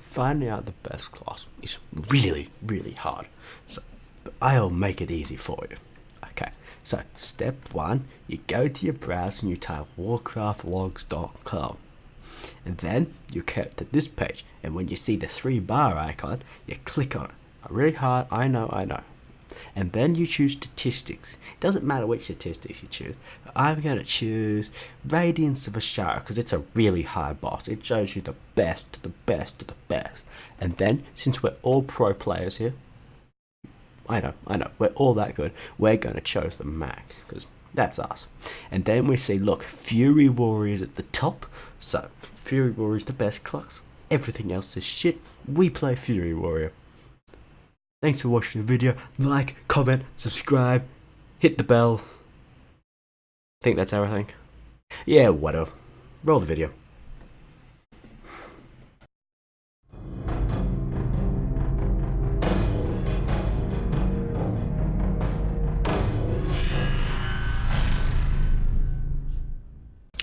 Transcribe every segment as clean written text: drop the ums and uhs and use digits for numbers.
finding out the best class is really, really hard. So I'll make it easy for you. Okay, so step 1, you go to your browser and you type warcraftlogs.com. And then you get to this page, and when you see the 3-bar icon, you click on it. Really hard, I know. And then you choose statistics. It doesn't matter which statistics you choose. I'm going to choose Radiance of Ashara because it's a really high boss. It shows you the best of the best of the best. And then, since we're all pro players here, I know, we're all that good, we're going to choose the max because that's us. And then we see, look, Fury Warriors at the top. So, Fury Warrior is the best class. Everything else is shit. We play Fury Warrior. Thanks for watching the video. Like, comment, subscribe, hit the bell. Think that's everything? Yeah, whatever. Roll the video.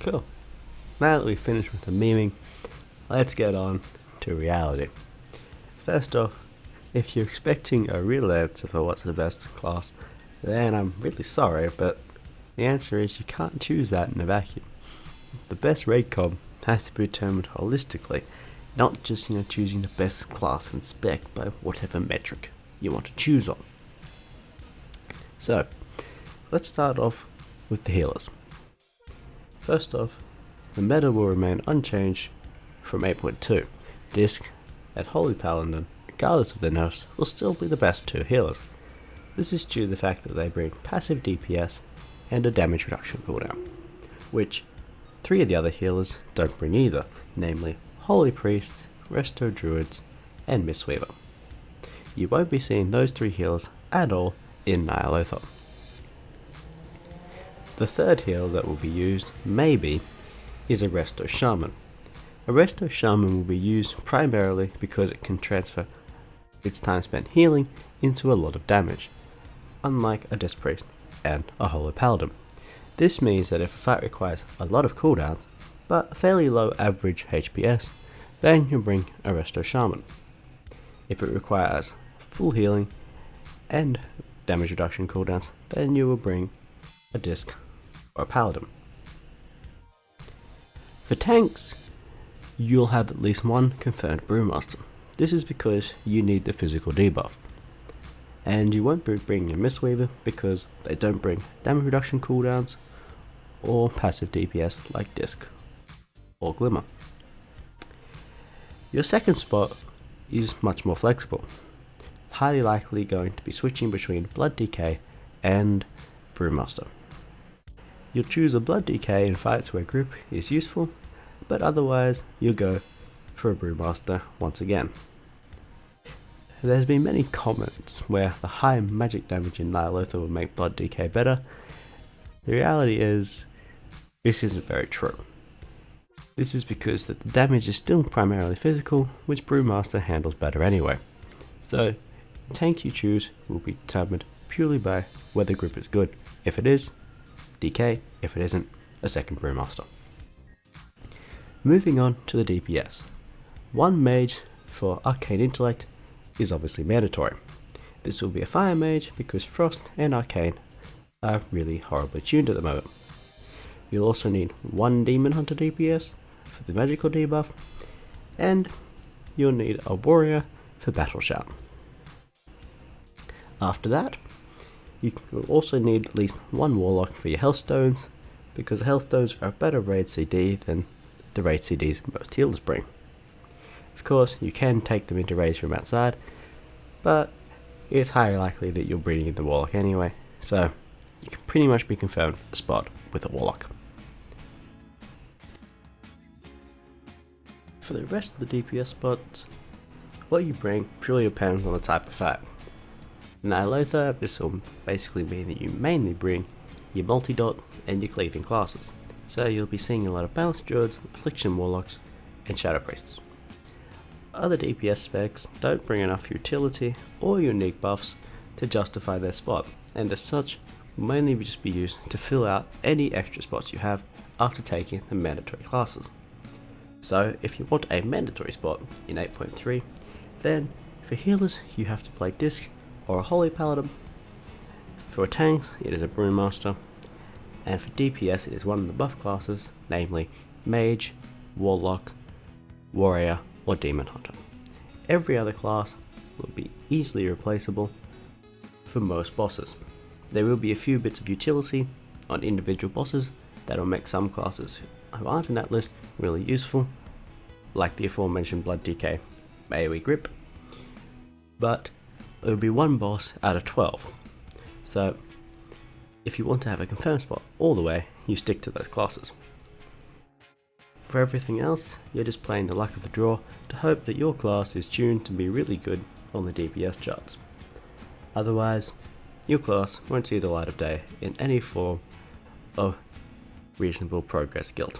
Cool. Now that we've finished with the memeing, let's get on to reality. First off, if you're expecting a real answer for what's the best class, then I'm really sorry, but the answer is you can't choose that in a vacuum. The best raid comp has to be determined holistically, not just choosing the best class and spec by whatever metric you want to choose on. So, let's start off with the healers. First off, the meta will remain unchanged from 8.2. Disc and Holy Paladin, regardless of their nerfs, will still be the best 2 healers. This is due to the fact that they bring passive DPS and a damage reduction cooldown, which 3 of the other healers don't bring either, namely Holy Priests, Resto Druids, and Mistweaver. You won't be seeing those 3 healers at all in Ny'alotha. The third heal that will be used, maybe, is a Resto Shaman. A Resto Shaman will be used primarily because it can transfer its time spent healing into a lot of damage, unlike a Death Priest and a Holy Paladin. This means that if a fight requires a lot of cooldowns, but a fairly low average HPS, then you'll bring a Resto Shaman. If it requires full healing and damage reduction cooldowns, then you will bring a Disc or a Paladin. For tanks, you'll have at least one confirmed Brewmaster. This is because you need the physical debuff. And you won't be bringing a Mistweaver because they don't bring damage reduction cooldowns or passive DPS like Disc or Glimmer. Your second spot is much more flexible, highly likely going to be switching between Blood DK and Brewmaster. You'll choose a Blood DK in fights where group is useful, but otherwise you'll go for a Brewmaster once again. There's been many comments where the high magic damage in Ny'alotha will make Blood DK better. The reality is, this isn't very true. This is because the damage is still primarily physical, which Brewmaster handles better anyway. So, the tank you choose will be determined purely by whether group is good. If it is, DK. If it isn't, a second Brewmaster. Moving on to the DPS. One mage for Arcane Intellect is obviously mandatory. This will be a Fire Mage because Frost and Arcane are really horribly tuned at the moment. You'll also need one Demon Hunter DPS for the magical debuff, and you'll need a Warrior for Battle Shout. After that, you will also need at least one Warlock for your Healthstones, because Healthstones are a better raid CD than the raid CDs most healers bring. Of course, you can take them into raids from outside, but it's highly likely that you'll bring in the Warlock anyway, so you can pretty much be confirmed a spot with a Warlock. For the rest of the DPS spots, what you bring purely depends on the type of fight. In Ny'alotha, this will basically mean that you mainly bring your multi-dot and your cleaving classes, so you'll be seeing a lot of Balance Druids, Affliction Warlocks, and Shadow Priests. Other DPS specs don't bring enough utility or unique buffs to justify their spot, and as such will mainly just be used to fill out any extra spots you have after taking the mandatory classes. So if you want a mandatory spot in 8.3, then for healers you have to play Disc or a Holy Paladin. For tanks it is a Brewmaster, and for DPS it is one of the buff classes, namely Mage, Warlock, Warrior or Demon Hunter. Every other class will be easily replaceable for most bosses. There will be a few bits of utility on individual bosses that will make some classes who aren't in that list really useful, like the aforementioned Blood DK AoE Grip, but it will be one boss out of 12. So if you want to have a confirmed spot all the way, you stick to those classes. For everything else, you're just playing the luck of the draw to hope that your class is tuned to be really good on the DPS charts. Otherwise, your class won't see the light of day in any form of reasonable progress guild.